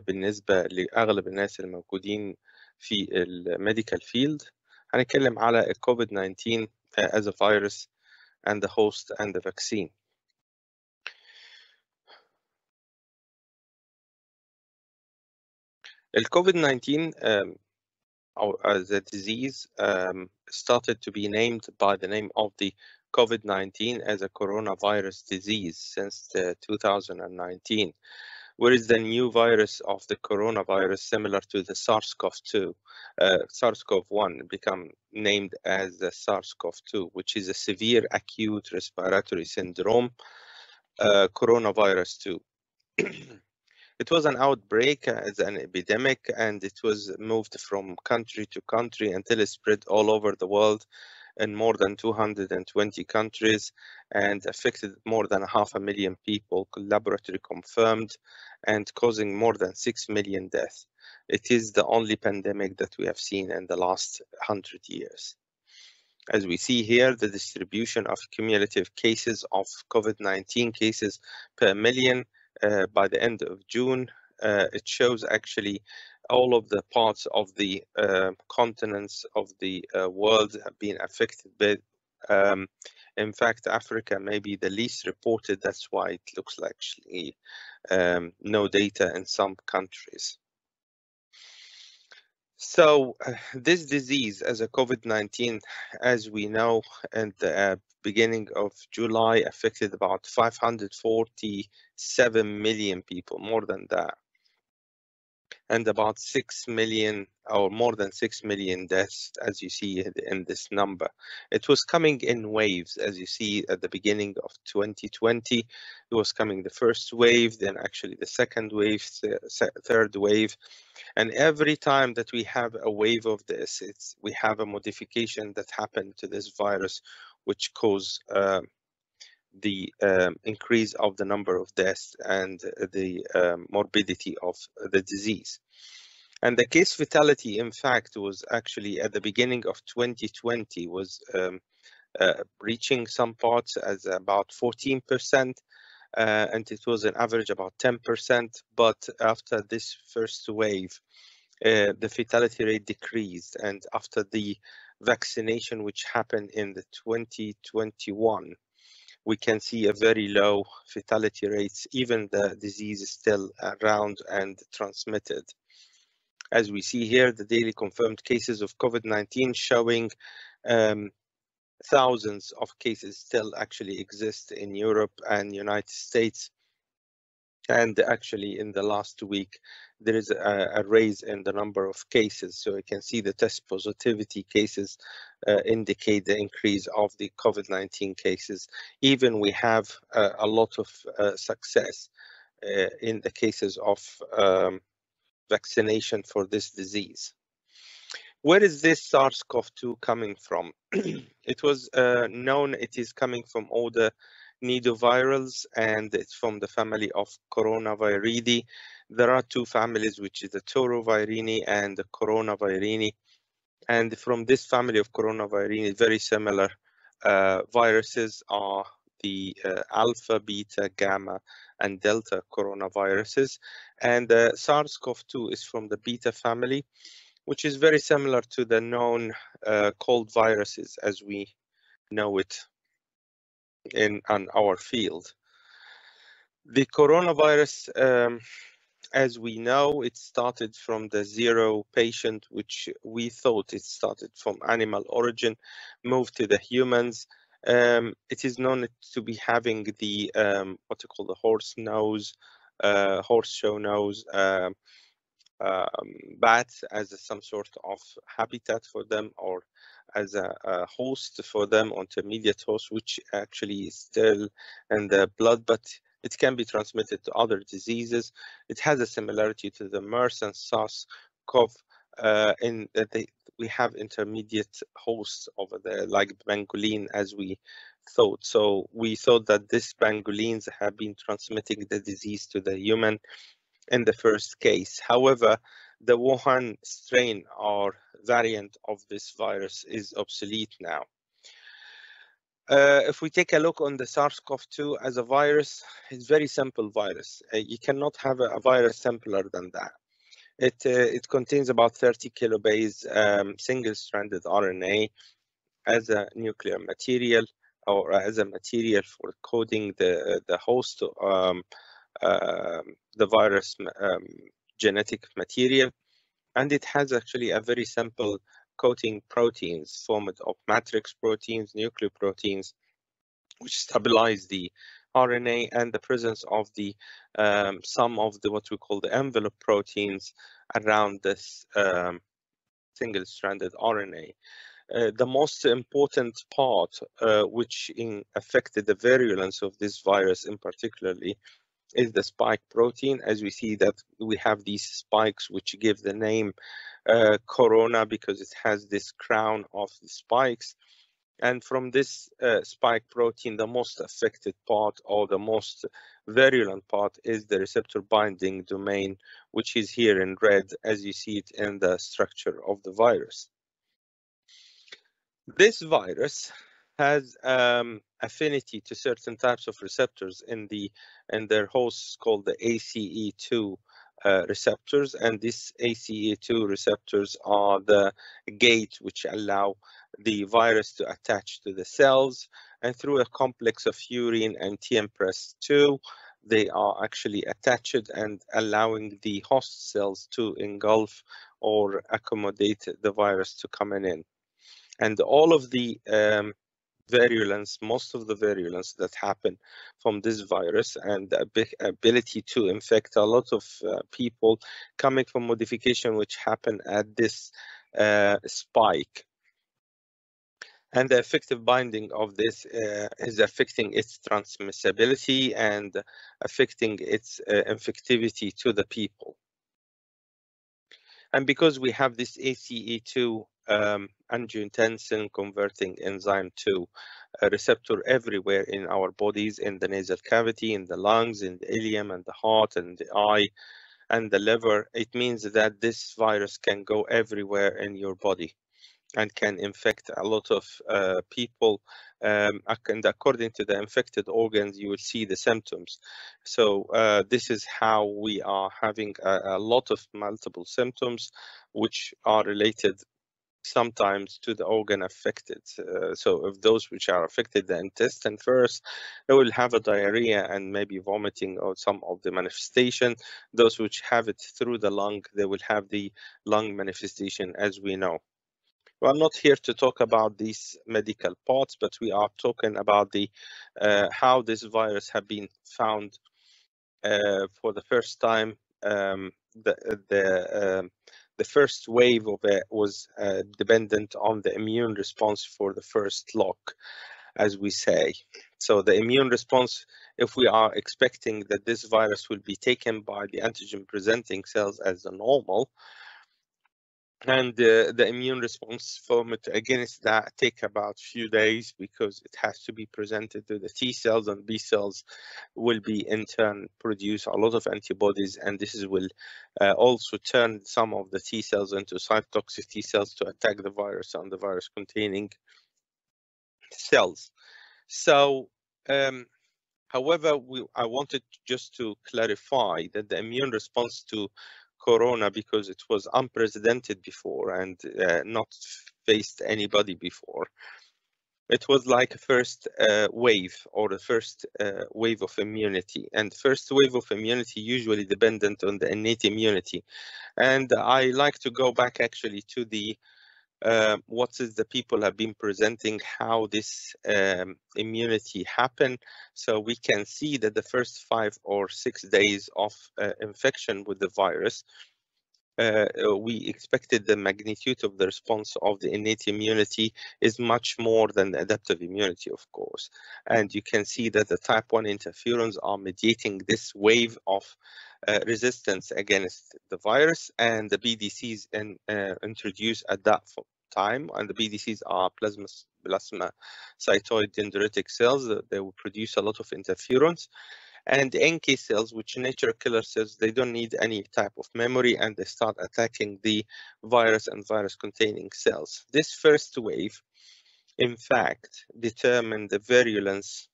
بالنسبة لأغلب الناس الموجودين في الميديكال فيلد. هنتكلم على COVID-19 as a virus and the host and the vaccine. COVID-19 as a disease started to be named by the name of the COVID-19 as a coronavirus disease since 2019. Whereas the new virus of the coronavirus, similar to the SARS-CoV-2, SARS-CoV-1, become named as the SARS-CoV-2, which is a severe acute respiratory syndrome coronavirus 2. It was an outbreak as an epidemic, and it was moved from country to country until it spread all over the world in more than 220 countries and affected more than 500,000 people, laboratory confirmed, and causing more than 6 million deaths. It is the only pandemic that we have seen in the last 100 years. As we see here, the distribution of cumulative cases of COVID-19 cases per million by the end of June, it shows actually all of the parts of the continents of the world have been affected. But in fact, Africa may be the least reported. That's why it looks like actually no data in some countries. So this disease as a COVID-19, as we know, at the beginning of July, affected about 547 million people, more than that, and about 6 million or more than 6 million deaths, as you see in this number. It was coming in waves, as you see at the beginning of 2020. It was coming the first wave, then actually the second wave, third wave. And every time that we have a wave of this, we have a modification that happened to this virus, which caused the increase of the number of deaths and the morbidity of the disease. And the case fatality, in fact, was actually at the beginning of 2020 was reaching some parts as about 14%, and it was an average about 10%. But after this first wave, the fatality rate decreased, and after the vaccination, which happened in the 2021, we can see a very low fatality rates, even the disease is still around and transmitted. As we see here, the daily confirmed cases of COVID-19 showing thousands of cases still actually exist in Europe and United States. And actually in the last week, there is a raise in the number of cases. So you can see the test positivity cases indicate the increase of the COVID-19 cases. Even we have a lot of success in the cases of vaccination for this disease. Where is this SARS-CoV-2 coming from? It was known it is coming from all the nidovirals, and it's from the family of Coronaviridae. There are two families, which is the Torovirini and the Coronavirini. And from this family of Coronaviridae, very similar viruses are the alpha, beta, gamma, and delta coronaviruses. And SARS-CoV-2 is from the beta family, which is very similar to the known cold viruses as we know it in our field. The coronavirus, as we know, it started from the 0 patient, which we thought it started from animal origin, moved to the humans. It is known to be having the what you call the horse show nose bats as some sort of habitat for them, or as a host for them, intermediate host, which actually is still in the blood, but it can be transmitted to other diseases. It has a similarity to the MERS and SARS-CoV in that we have intermediate hosts over there, like pangolin, as we thought. So we thought that these pangolins have been transmitting the disease to the human in the first case. However, the Wuhan strain or variant of this virus is obsolete now. If we take a look on the SARS-CoV-2 as a virus, it's very simple virus. You cannot have a virus simpler than that. It contains about 30 kilobase single-stranded RNA as a nuclear material, or as a material for coding the host, the virus genetic material, and it has actually a very simple coating proteins formed of matrix proteins, nucleoproteins, which stabilize the RNA, and the presence of the some of the what we call the envelope proteins around this single-stranded RNA. The most important part, which affected the virulence of this virus in particularly, is the spike protein. As we see that we have these spikes which give the name corona, because it has this crown of the spikes. And from this spike protein, the most affected part, or the most virulent part, is the receptor binding domain, which is here in red, as you see it in the structure of the virus. This virus has affinity to certain types of receptors in their hosts called the ACE2 receptors, and these ACE2 receptors are the gate which allow the virus to attach to the cells, and through a complex of furin and TMPRSS2, they are actually attached and allowing the host cells to engulf or accommodate the virus to come in. And all of the virulence, most of the virulence that happen from this virus, and the ability to infect a lot of people, coming from modification which happen at this spike. And the effective binding of this is affecting its transmissibility and affecting its infectivity to the people. And because we have this ACE2 angiotensin converting enzyme 2 receptor everywhere in our bodies, in the nasal cavity, in the lungs, in the ileum, and the heart, and the eye, and the liver, it means that this virus can go everywhere in your body and can infect a lot of people. And according to the infected organs, you will see the symptoms. So this is how we are having a lot of multiple symptoms, which are related sometimes to the organ affected. So if those which are affected the intestine first, they will have a diarrhea and maybe vomiting or some of the manifestation. Those which have it through the lung, they will have the lung manifestation, as we know. Well, I'm not here to talk about these medical parts, but we are talking about the how this virus have been found for the first time. The first wave of it was dependent on the immune response for the first lock, as we say. So the immune response, if we are expecting that this virus will be taken by the antigen presenting cells as the normal, and the immune response from it against that take about few days, because it has to be presented to the T cells, and B cells will be in turn produce a lot of antibodies, and this will also turn some of the T cells into cytotoxic T cells to attack the virus and the virus containing cells. So however, I wanted just to clarify that the immune response to corona, because it was unprecedented before and not faced anybody before, it was like a first wave, or the first wave of immunity. And first wave of immunity usually dependent on the innate immunity. And I like to go back actually to the what is the people have been presenting, how this immunity happened. So we can see that the first 5 or 6 days of infection with the virus, we expected the magnitude of the response of the innate immunity is much more than the adaptive immunity, of course. And you can see that the type 1 interferons are mediating this wave of resistance against the virus, and the BDCs introduced at that time, and the BDCs are plasmacytoid dendritic cells. They will produce a lot of interferons. And NK cells, which natural killer cells, they don't need any type of memory, and they start attacking the virus and virus-containing cells. This first wave in fact, determine the virulence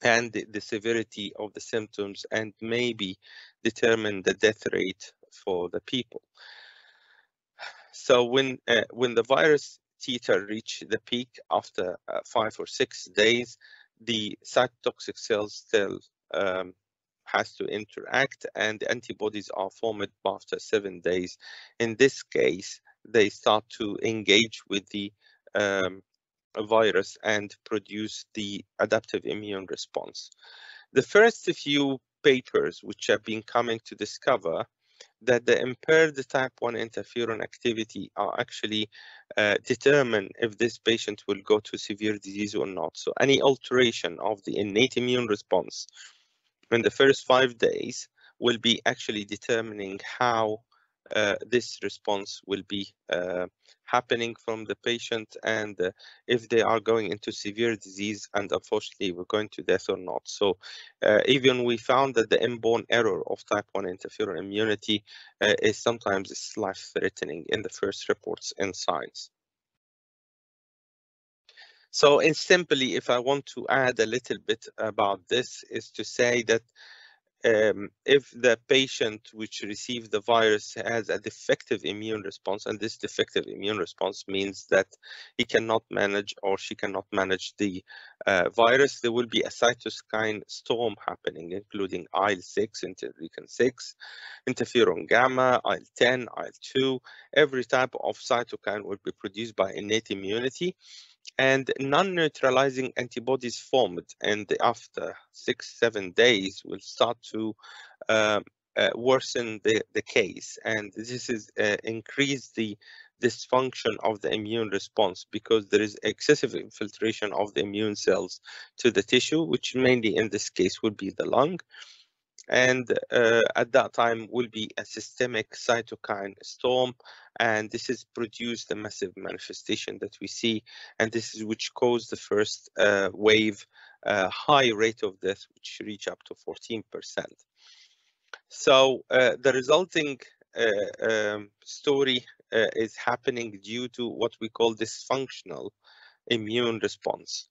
and the severity of the symptoms, and maybe determine the death rate for the people. So when the virus titer reach the peak after 5 or 6 days, the cytotoxic cells still has to interact, and the antibodies are formed after 7 days. In this case, they start to engage with the virus and produce the adaptive immune response. The first few papers which have been coming to discover that the impaired type 1 interferon activity are actually determine if this patient will go to severe disease or not. So any alteration of the innate immune response in the first 5 days will be actually determining how this response will be happening from the patient, and if they are going into severe disease and unfortunately we're going to death or not. So even we found that the inborn error of type 1 interferon immunity is sometimes life-threatening in the first reports in Science. So in simply, if I want to add a little bit about this, is to say that if the patient which received the virus has a defective immune response, and this defective immune response means that he cannot manage or she cannot manage the virus, there will be a cytokine storm happening, including IL-6, interleukin-6, interferon gamma, IL-10, IL-2. Every type of cytokine will be produced by innate immunity, and non-neutralizing antibodies formed, and after 6-7 days will start to worsen the case, and this is increase the dysfunction of the immune response, because there is excessive infiltration of the immune cells to the tissue, which mainly in this case would be the lung. And at that time will be a systemic cytokine storm, and this is produced the massive manifestation that we see, and this is which caused the first wave high rate of death, which reach up to 14%. So the resulting story is happening due to what we call dysfunctional immune response.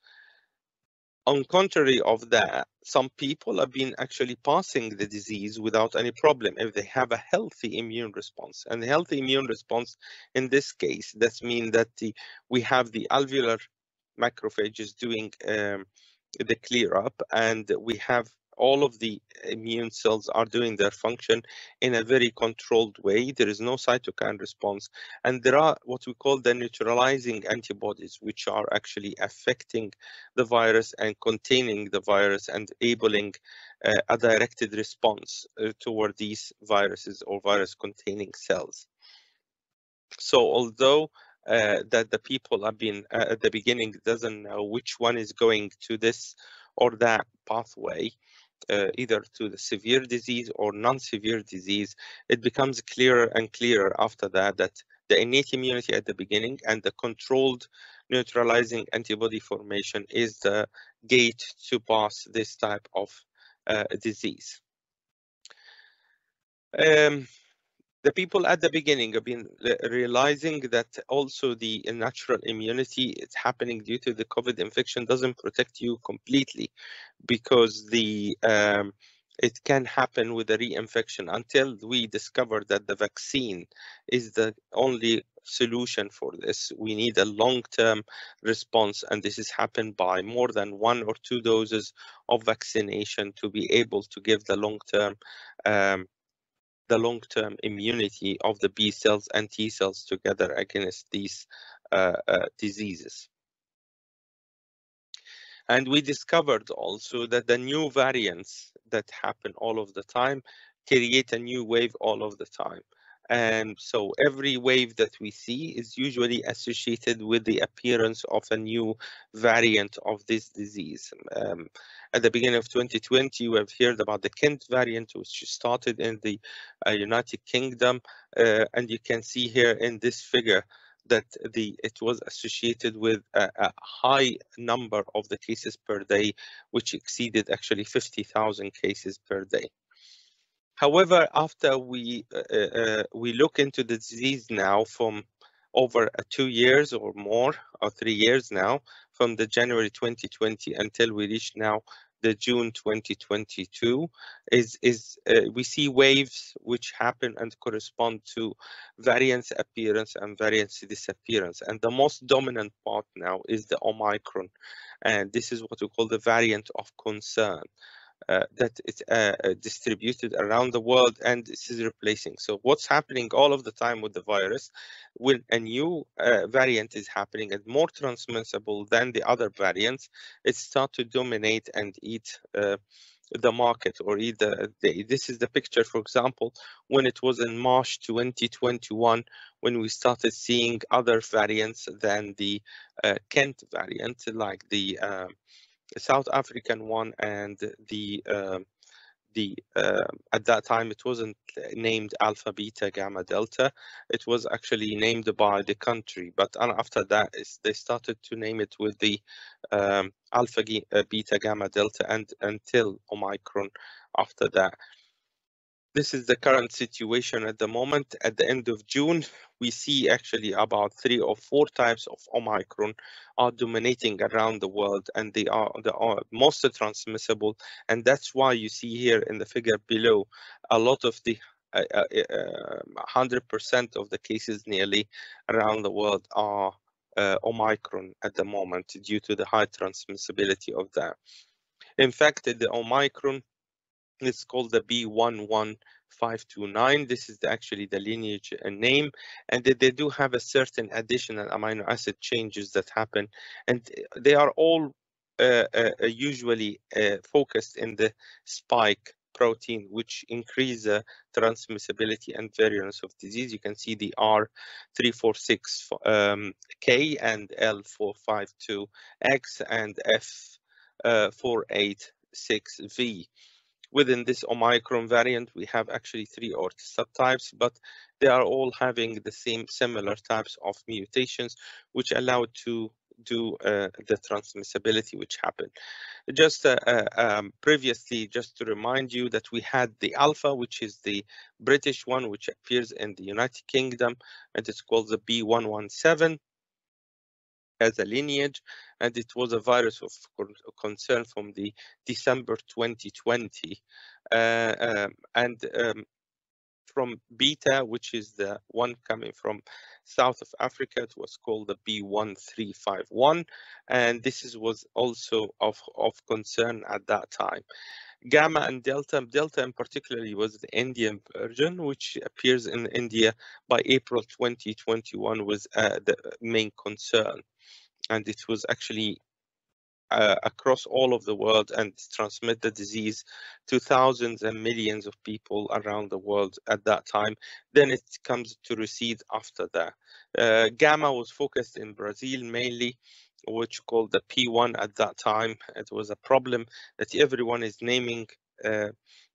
On contrary of that, some people have been actually passing the disease without any problem if they have a healthy immune response. And the healthy immune response in this case, that means that we have the alveolar macrophages doing the clear up, and we have all of the immune cells are doing their function in a very controlled way. There is no cytokine response, and there are what we call the neutralizing antibodies, which are actually affecting the virus and containing the virus and enabling a directed response toward these viruses or virus-containing cells. So although that the people have been at the beginning doesn't know which one is going to this or that pathway, either to the severe disease or non-severe disease, it becomes clearer and clearer after that the innate immunity at the beginning and the controlled neutralizing antibody formation is the gate to pass this type of disease. The people at the beginning have been realizing that also the natural immunity is happening due to the COVID infection doesn't protect you completely, because it can happen with a reinfection until we discover that the vaccine is the only solution for this. We need a long-term response, and this is happened by more than 1 or 2 doses of vaccination to be able to give the long-term immunity of the B cells and T cells together against these diseases. And we discovered also that the new variants that happen all of the time create a new wave all of the time. And so every wave that we see is usually associated with the appearance of a new variant of this disease. At the beginning of 2020, we have heard about the Kent variant, which started in the United Kingdom. And you can see here in this figure that it was associated with a high number of the cases per day, which exceeded actually 50,000 cases per day. However, after we look into the disease now from over 2 years or more, or 3 years now, from the January 2020 until we reach now the June 2022, we see waves which happen and correspond to variants appearance and variants disappearance. And the most dominant part now is the Omicron. And this is what we call the variant of concern. That is distributed around the world, and this is replacing. So what's happening all of the time with the virus, when a new variant is happening and more transmissible than the other variants, it starts to dominate and eat the market, or either this is the picture, for example, when it was in March 2021, when we started seeing other variants than the Kent variant, like the South African one, and at that time it wasn't named alpha, beta, gamma, delta. It was actually named by the country, but after that they started to name it with the alpha, beta, gamma, delta, and until Omicron after that. This is the current situation at the moment. At the end of June, we see actually about 3 or 4 types of Omicron are dominating around the world, and they are most transmissible. And that's why you see here in the figure below, a lot of the 100% of the cases nearly around the world are Omicron at the moment, due to the high transmissibility of that. In fact, the Omicron, it's called the B11529. This is actually the lineage name, and they do have a certain additional amino acid changes that happen, and they are all usually focused in the spike protein, which increase the transmissibility and virulence of disease. You can see the R346K and L452X and F486V. Within this Omicron variant, we have actually 3 or subtypes, but they are all having the similar types of mutations, which allow to do the transmissibility which happened. Just previously, just to remind you that we had the alpha, which is the British one, which appears in the United Kingdom, and it's called the B117. As a lineage, and it was a virus of concern from the December 2020, from beta, which is the one coming from South of Africa, it was called the B1351, and this was also of concern at that time. Gamma and delta in particularly was the Indian version, which appears in India by April 2021, was the main concern. And it was actually across all of the world and transmit the disease to thousands and millions of people around the world at that time. Then it comes to recede after that. Gamma was focused in Brazil mainly, which called the P1 at that time. It was a problem that everyone is naming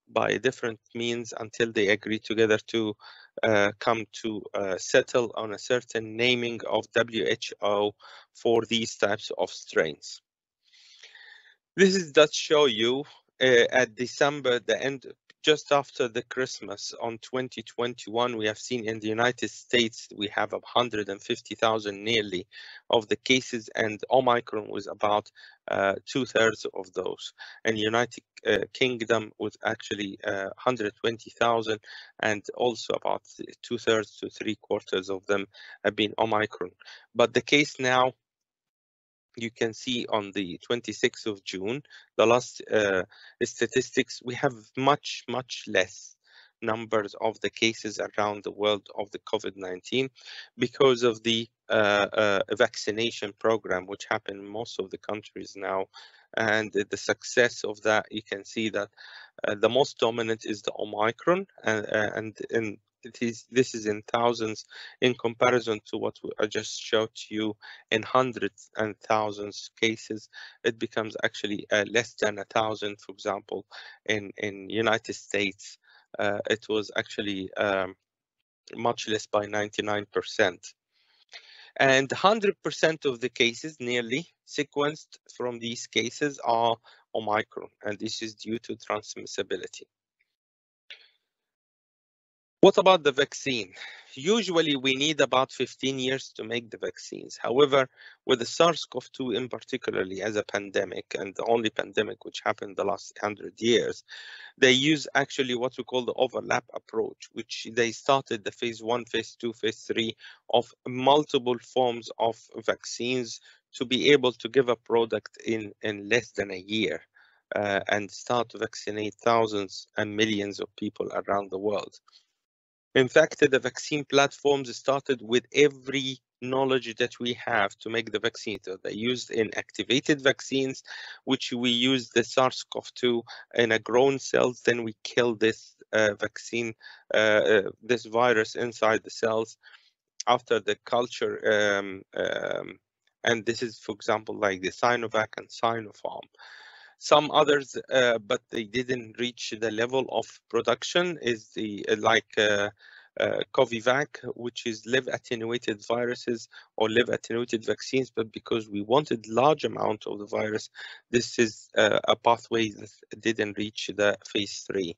by different means until they agree together to come to settle on a certain naming of WHO for these types of strains. This is that show you at December, the end, just after the Christmas on 2021, we have seen in the United States, we have 150,000 nearly of the cases, and Omicron was about 2/3 of those. And United Kingdom was actually 120,000, and also about 2/3 to 3/4 of them have been Omicron. But the case now, you can see on the 26th of June, the last statistics, we have much less numbers of the cases around the world of the COVID-19 because of the vaccination program, which happened in most of the countries now. And the success of that, you can see that the most dominant is the Omicron, and this is in thousands in comparison to what I just showed you in hundreds and thousands cases. It becomes actually less than 1,000. For example, in United States, it was actually much less by 99%. And 100% of the cases nearly sequenced from these cases are Omicron, and this is due to transmissibility. What about the vaccine? Usually we need about 15 years to make the vaccines. However, with the SARS-CoV-2 in particularly as a pandemic, and the only pandemic which happened the last 100 years, they use actually what we call the overlap approach, which they started the phase 1, phase 2, phase 3 of multiple forms of vaccines to be able to give a product in less than a year and start to vaccinate thousands and millions of people around the world. In fact, the vaccine platforms started with every knowledge that we have to make the vaccine. So they used inactivated vaccines, which we use the SARS-CoV-2 in a grown cells. Then we kill this vaccine, this virus inside the cells after the culture. And this is, for example, like the Sinovac and Sinopharm. Some others, but they didn't reach the level of production, is the Covivac, which is live attenuated viruses or live attenuated vaccines, but because we wanted large amount of the virus, this is a pathway that didn't reach the phase 3.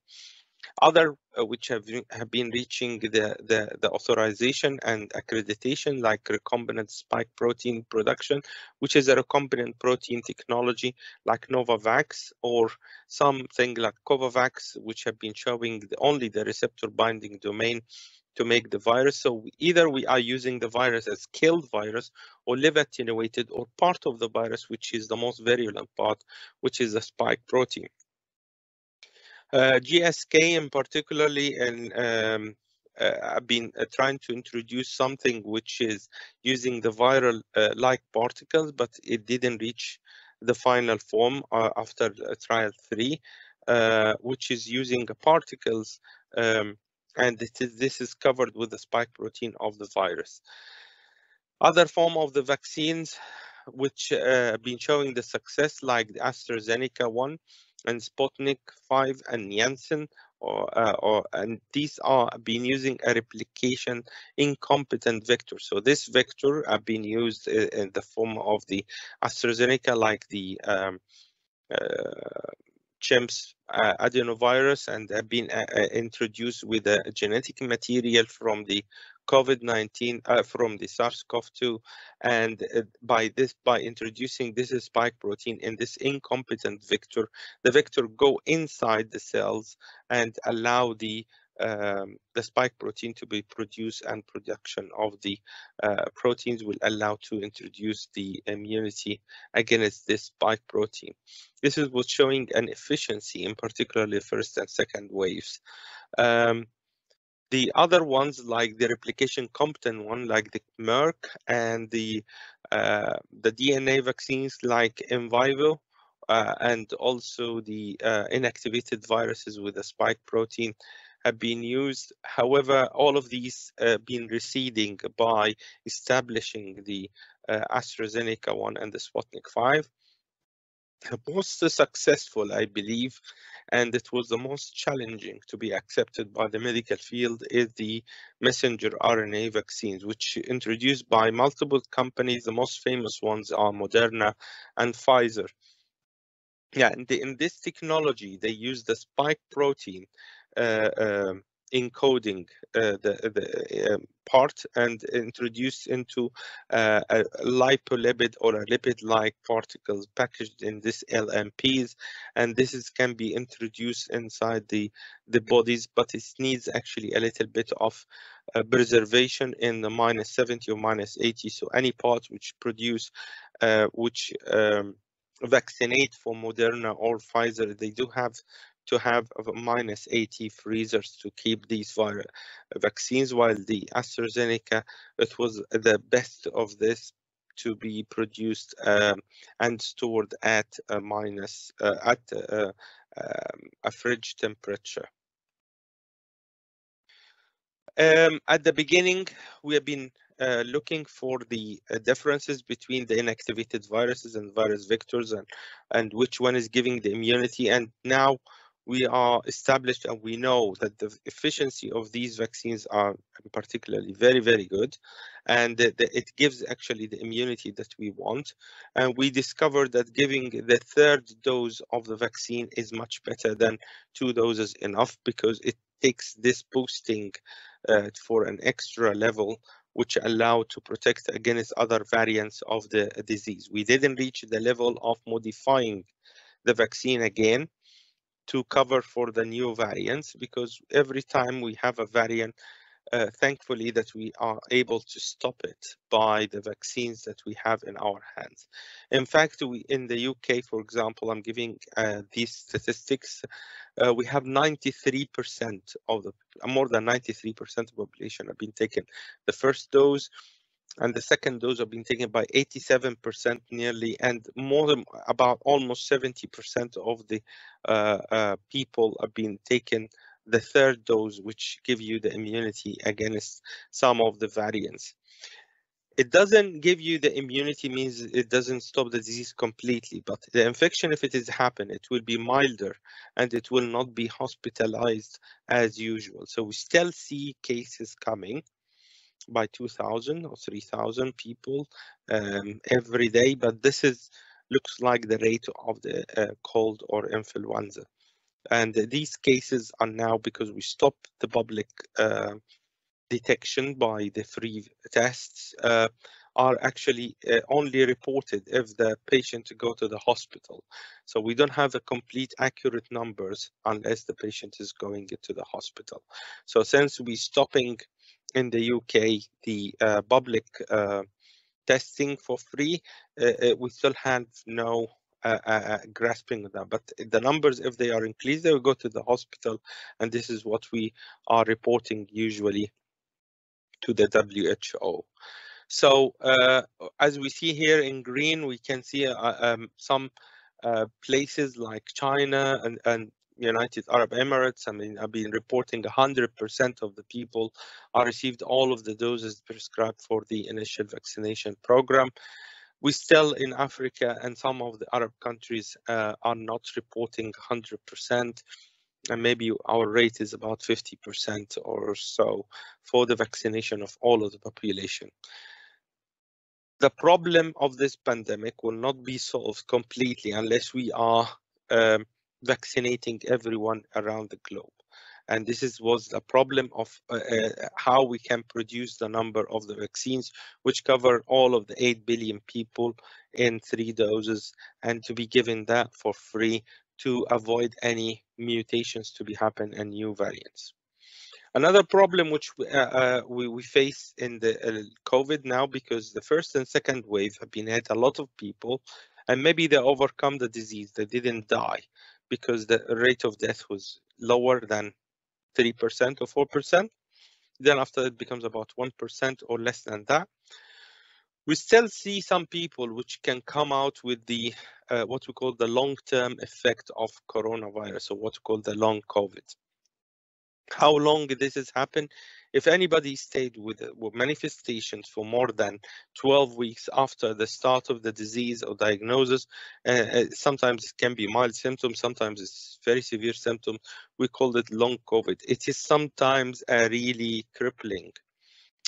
Other which have been reaching the authorization and accreditation, like recombinant spike protein production, which is a recombinant protein technology like Novavax, or something like Covavax, which have been showing only the receptor binding domain to make the virus. So either we are using the virus as killed virus or live attenuated, or part of the virus, which is the most virulent part, which is the spike protein. GSK in particularly, and I've been trying to introduce something which is using the viral like particles, but it didn't reach the final form after trial 3, which is using particles, and this is covered with the spike protein of the virus. Other form of the vaccines which have been showing the success, like the AstraZeneca one and Sputnik 5 and Janssen, and these are being using a replication incompetent vector. So this vector have been used in the form of the AstraZeneca, like the chimps adenovirus, and have been introduced with a genetic material from the COVID-19, from the SARS-CoV-2, and by introducing this spike protein in this incompetent vector, the vector go inside the cells and allow the spike protein to be produced, and production of the proteins will allow to introduce the immunity against this spike protein. This is what's showing an efficiency in particularly first and second waves. The other ones, like the replication competent one, like the Merck, and the DNA vaccines like in vivo, and also the inactivated viruses with the spike protein, have been used. However, all of these been receding by establishing the AstraZeneca one and the Sputnik 5. The most successful, I believe, and it was the most challenging to be accepted by the medical field, is the messenger RNA vaccines, which introduced by multiple companies. The most famous ones are Moderna and Pfizer. Yeah, and in this technology, they use the spike protein encoding the part, and introduced into a lipolipid or a lipid-like particles packaged in this LMPs, and this can be introduced inside the bodies, but it needs actually a little bit of preservation in the -70 or -80. So any parts which produce, vaccinate for Moderna or Pfizer, they do have to have a -80 freezers to keep these vaccines, while the AstraZeneca, it was the best of this to be produced and stored at a fridge temperature. At the beginning, we have been looking for the differences between the inactivated viruses and virus vectors, and which one is giving the immunity. And now we are established, and we know that the efficiency of these vaccines are particularly very, very good, and it gives actually the immunity that we want. And we discovered that giving the third dose of the vaccine is much better than 2 doses enough, because it takes this boosting for an extra level, which allow to protect against other variants of the disease. We didn't reach the level of modifying the vaccine again to cover for the new variants, because every time we have a variant, thankfully that we are able to stop it by the vaccines that we have in our hands. In fact, in the UK, for example, I'm giving these statistics, we have 93% of the, more than 93% of the population have been taken the first dose, and the second dose have been taken by 87% nearly, and more than about almost 70% of the people have been taken the third dose, which give you the immunity against some of the variants. It doesn't give you the immunity, means it doesn't stop the disease completely, but the infection, if it is happen, it will be milder and it will not be hospitalized as usual. So we still see cases coming by 2,000 or 3,000 people every day, but this is looks like the rate of the cold or influenza. And these cases are now, because we stopped the public detection by the free tests, are actually only reported if the patient go to the hospital. So we don't have the complete accurate numbers unless the patient is going into the hospital. So since we stopping in the UK the public testing for free, we still have no grasping of that. But the numbers, if they are increased, they will go to the hospital, and this is what we are reporting usually to the WHO. So as we see here in green, we can see some places like China and United Arab Emirates. I mean, I've been reporting 100% of the people are received all of the doses prescribed for the initial vaccination program. We still in Africa and some of the Arab countries are not reporting 100%. And maybe our rate is about 50% or so for the vaccination of all of the population. The problem of this pandemic will not be solved completely unless we are vaccinating everyone around the globe. And this was the problem of how we can produce the number of the vaccines, which cover all of the 8 billion people in 3 doses, and to be given that for free to avoid any mutations to be happen and new variants. Another problem which we face in the COVID now, because the first and second wave have been hit a lot of people, and maybe they overcome the disease, they didn't die, because the rate of death was lower than 3% or 4%. Then after it becomes about 1% or less than that. We still see some people which can come out with the what we call the long-term effect of coronavirus, or what we call the long COVID. How long this has happened? If anybody stayed with manifestations for more than 12 weeks after the start of the disease or diagnosis, sometimes it can be mild symptoms, sometimes it's very severe symptoms. We call it long COVID. It is sometimes really crippling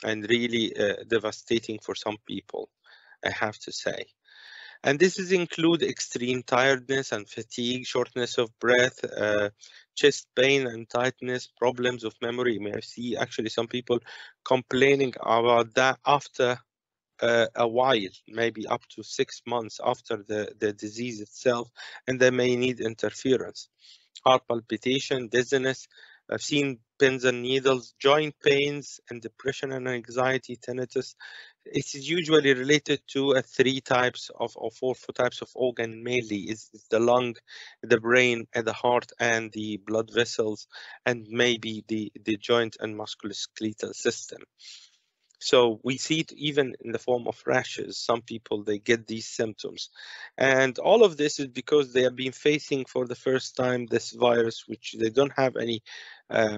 and really devastating for some people, I have to say. And this include extreme tiredness and fatigue, shortness of breath, chest pain and tightness, problems of memory. You may see actually some people complaining about that after a while, maybe up to 6 months after the disease itself, and they may need interference. Heart palpitation, dizziness. I've seen pins and needles, joint pains, and depression and anxiety, tinnitus. It is usually related to 3 types of, or 4 types of organ, mainly is the lung, the brain, and the heart, and the blood vessels, and maybe the joint and musculoskeletal system. So we see it even in the form of rashes. Some people, they get these symptoms. And all of this is because they have been facing for the first time this virus, which they don't have any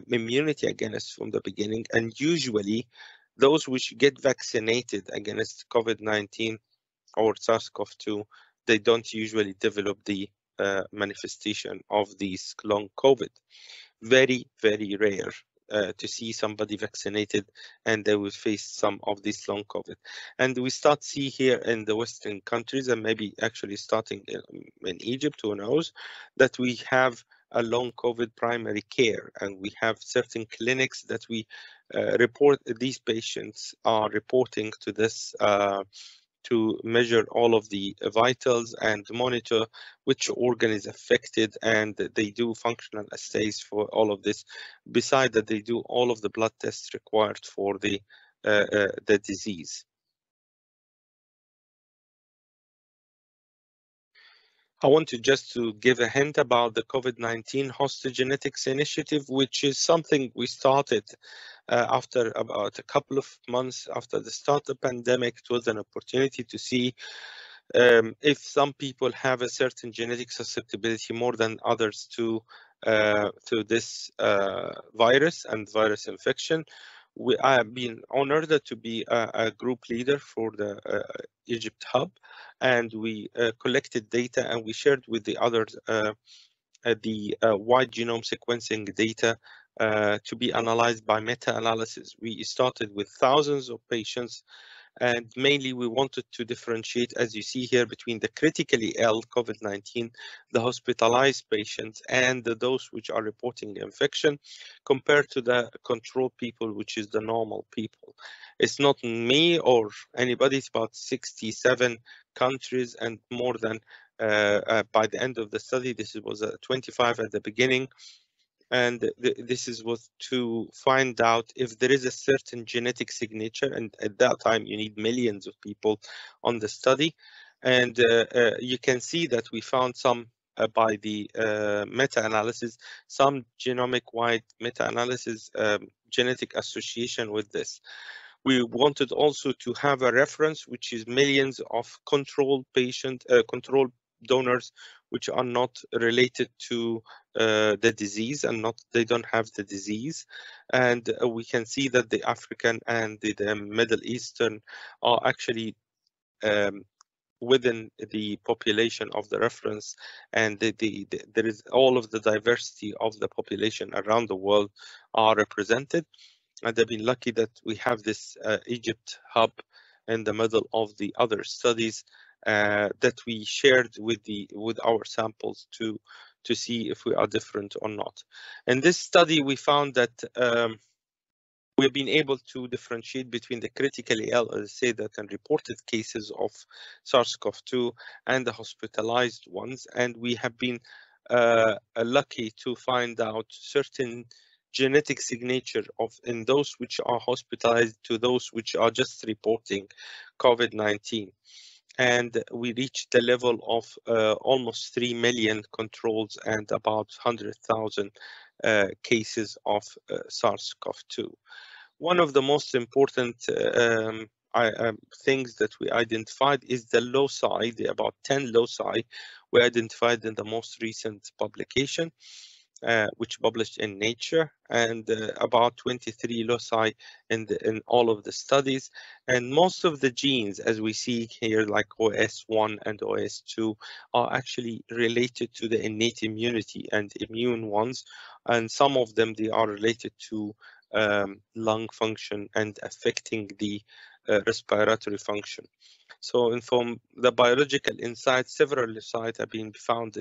immunity against from the beginning. And usually those which get vaccinated against COVID-19 or SARS-CoV-2, they don't usually develop the manifestation of these long COVID. Very, very rare to see somebody vaccinated and they will face some of this long COVID. And we start see here in the Western countries, and maybe actually starting in Egypt, who knows, that we have a long COVID primary care, and we have certain clinics that we report. These patients are reporting to this to measure all of the vitals and monitor which organ is affected, and they do functional assays for all of this. Besides that, they do all of the blood tests required for the disease. I want to just to give a hint about the COVID-19 Hostogenetics Initiative, which is something we started after about a couple of months after the start of the pandemic. It was an opportunity to see if some people have a certain genetic susceptibility more than others to this virus and virus infection. I have been honored to be a group leader for the Egypt hub, and we collected data and we shared with the others the wide genome sequencing data to be analyzed by meta-analysis. We started with thousands of patients, and mainly we wanted to differentiate, as you see here, between the critically ill COVID-19, the hospitalized patients, and those which are reporting infection, compared to the control people, which is the normal people. It's not me or anybody, it's about 67 countries and more than, by the end of the study, this was 25 at the beginning, and this was to find out if there is a certain genetic signature, and at that time you need millions of people on the study, and you can see that we found some by the meta-analysis, some genomic-wide meta-analysis genetic association with this. We wanted also to have a reference, which is millions of control donors, which are not related to the disease and they don't have the disease. And we can see that the African and the Middle Eastern are actually within the population of the reference, and there is all of the diversity of the population around the world are represented. And I've been lucky that we have this Egypt hub in the middle of the other studies that we shared with our samples to see if we are different or not. In this study, we found that we've been able to differentiate between the critically ill, as I say, that and reported cases of SARS-CoV-2 and the hospitalized ones, and we have been lucky to find out certain genetic signature in those which are hospitalized to those which are just reporting COVID-19. And we reached the level of almost 3 million controls and about 100,000 cases of SARS-CoV-2. One of the most important things that we identified is the loci, about 10 loci we identified in the most recent publication, which published in Nature, and about 23 loci in all of the studies. And most of the genes, as we see here, like OS1 and OS2, are actually related to the innate immunity and immune ones, and some of them, they are related to lung function and affecting the respiratory function. So from the biological insight, several loci have been found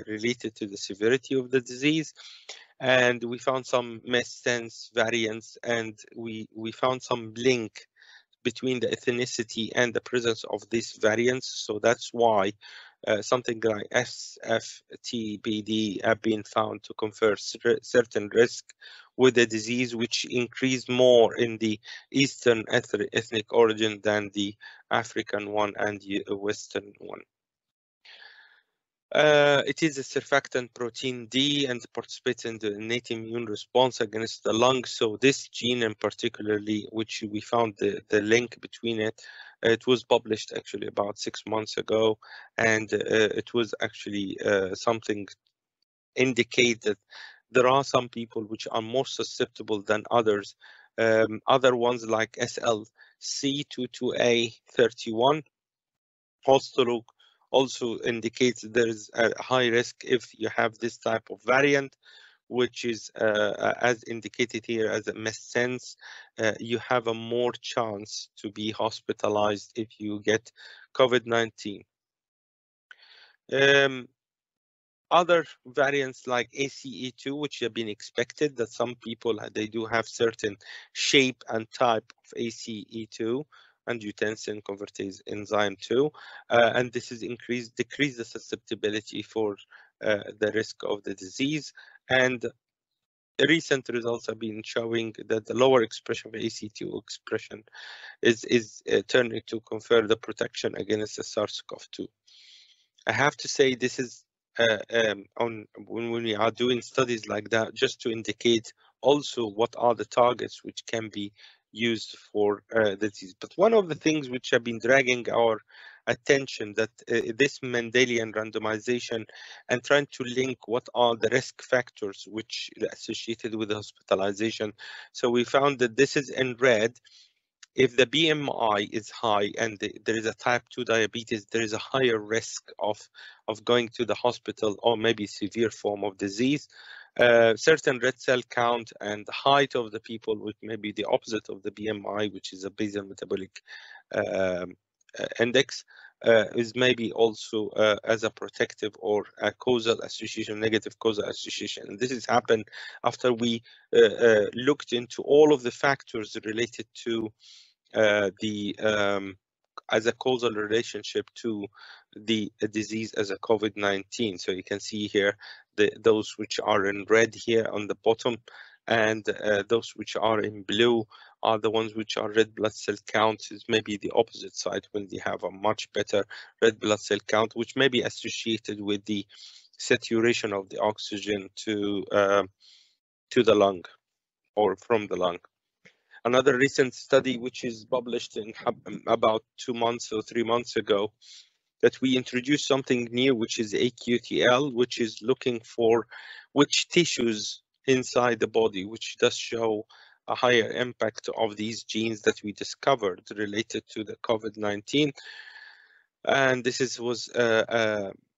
related to the severity of the disease, and we found some missense variants, and we found some link between the ethnicity and the presence of these variants. So that's why something like SFTBD have been found to confer certain risk with the disease, which increased more in the Eastern ethnic origin than the African one and the Western one. It is a surfactant protein D and participates in the innate immune response against the lung. So this gene in particularly, which we found the link between it, it was published actually about 6 months ago, and it was actually something indicate that there are some people which are more susceptible than others. Other ones like SLC22A31 also indicates there is a high risk if you have this type of variant, which is as indicated here as a missense. You have a more chance to be hospitalized if you get COVID-19. other variants like ACE2, which have been expected, that some people, they do have certain shape and type of ACE2, angiotensin convertase enzyme 2, and this is decrease the susceptibility for the risk of the disease. And the recent results have been showing that the lower expression of ACE2 expression is turning to confer the protection against the SARS-CoV-2. I have to say this is when we are doing studies like that, just to indicate also what are the targets which can be used for the disease. But one of the things which have been dragging our attention, that this Mendelian randomization and trying to link what are the risk factors which are associated with hospitalization. So we found that this is in red. If the BMI is high and there is a type 2 diabetes, there is a higher risk of going to the hospital or maybe severe form of disease. Certain red cell count and height of the people, which may be the opposite of the BMI, which is a basal metabolic index, is maybe also as a protective or a causal association, negative causal association. And this has happened after we looked into all of the factors related to as a causal relationship to the disease as a COVID-19. So you can see here those which are in red here on the bottom, and those which are in blue are the ones which are red blood cell count. Is maybe the opposite side when they have a much better red blood cell count, which may be associated with the saturation of the oxygen to the lung or from the lung. Another recent study, which is published in about 2 months or 3 months ago, that we introduced something new, which is AQTL, which is looking for which tissues inside the body, which does show a higher impact of these genes that we discovered related to the COVID-19. And this was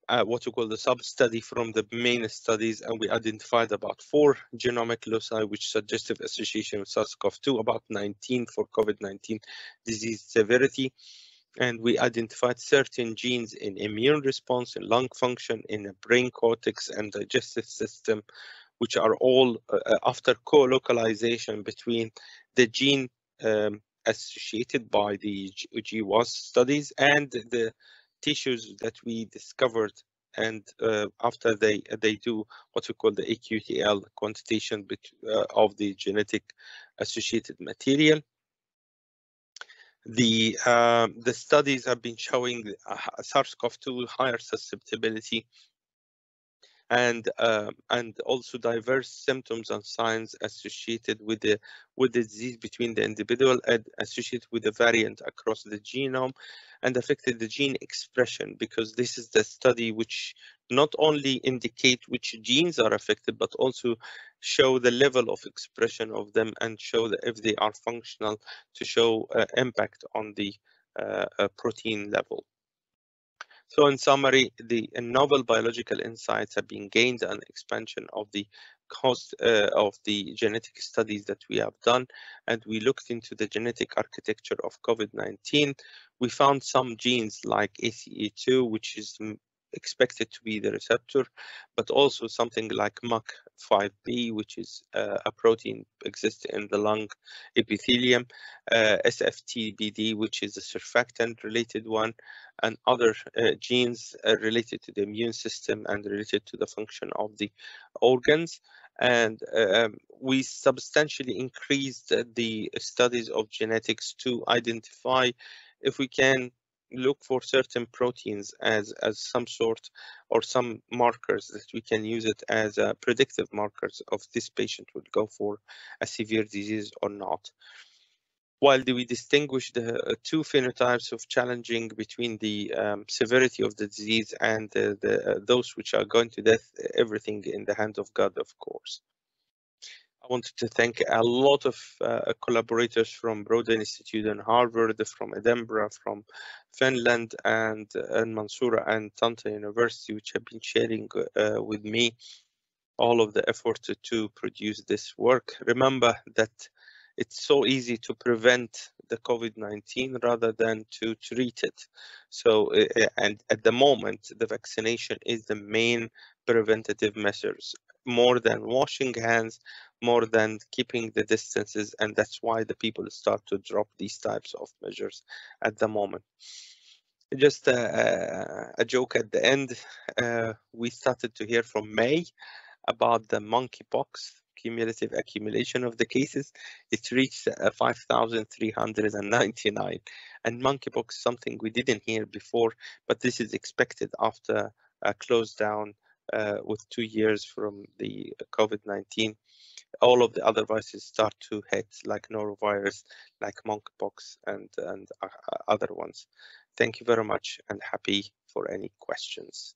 what we call the sub-study from the main studies, and we identified about 4 genomic loci which suggestive association with SARS-CoV-2, about 19 for COVID-19 disease severity. And we identified certain genes in immune response, in lung function, in the brain cortex and digestive system, which are all after co-localization between the gene associated by the GWAS studies and the tissues that we discovered, and after they do what we call the AQTL quantitation of the genetic associated material. The studies have been showing SARS-CoV-2 higher susceptibility and also diverse symptoms and signs associated with the disease between the individual and associated with the variant across the genome, and affected the gene expression, because this is the study which not only indicate which genes are affected, but also show the level of expression of them and show that if they are functional, to show impact on the protein level. So in summary, the novel biological insights have been gained and expansion of the cost of the genetic studies that we have done, and we looked into the genetic architecture of COVID-19. We found some genes like ACE2, which is expected to be the receptor, but also something like MUC5B, which is a protein exists in the lung epithelium, SFTBD, which is a surfactant related one, and other genes related to the immune system and related to the function of the organs. And we substantially increased the studies of genetics to identify if we can look for certain proteins as some sort or some markers that we can use it as predictive markers of this patient will go for a severe disease or not. While we distinguish the 2 phenotypes of challenging between the severity of the disease and those which are going to death, everything in the hand of God, of course. I wanted to thank a lot of collaborators from Broad Institute and Harvard, from Edinburgh, from Finland, and Mansoura and Tanta University, which have been sharing with me all of the effort to produce this work. Remember that it's so easy to prevent the COVID-19 rather than to treat it. So, and at the moment, the vaccination is the main preventative measures, more than washing hands, more than keeping the distances, and that's why the people start to drop these types of measures at the moment. Just a joke at the end. We started to hear from May about the monkeypox cumulative accumulation of the cases. It reached 5,399, and monkeypox something we didn't hear before, but this is expected after a close down with 2 years from the COVID-19. All of the other viruses start to hit, like norovirus, like monkeypox, and other ones. Thank you very much, and happy for any questions.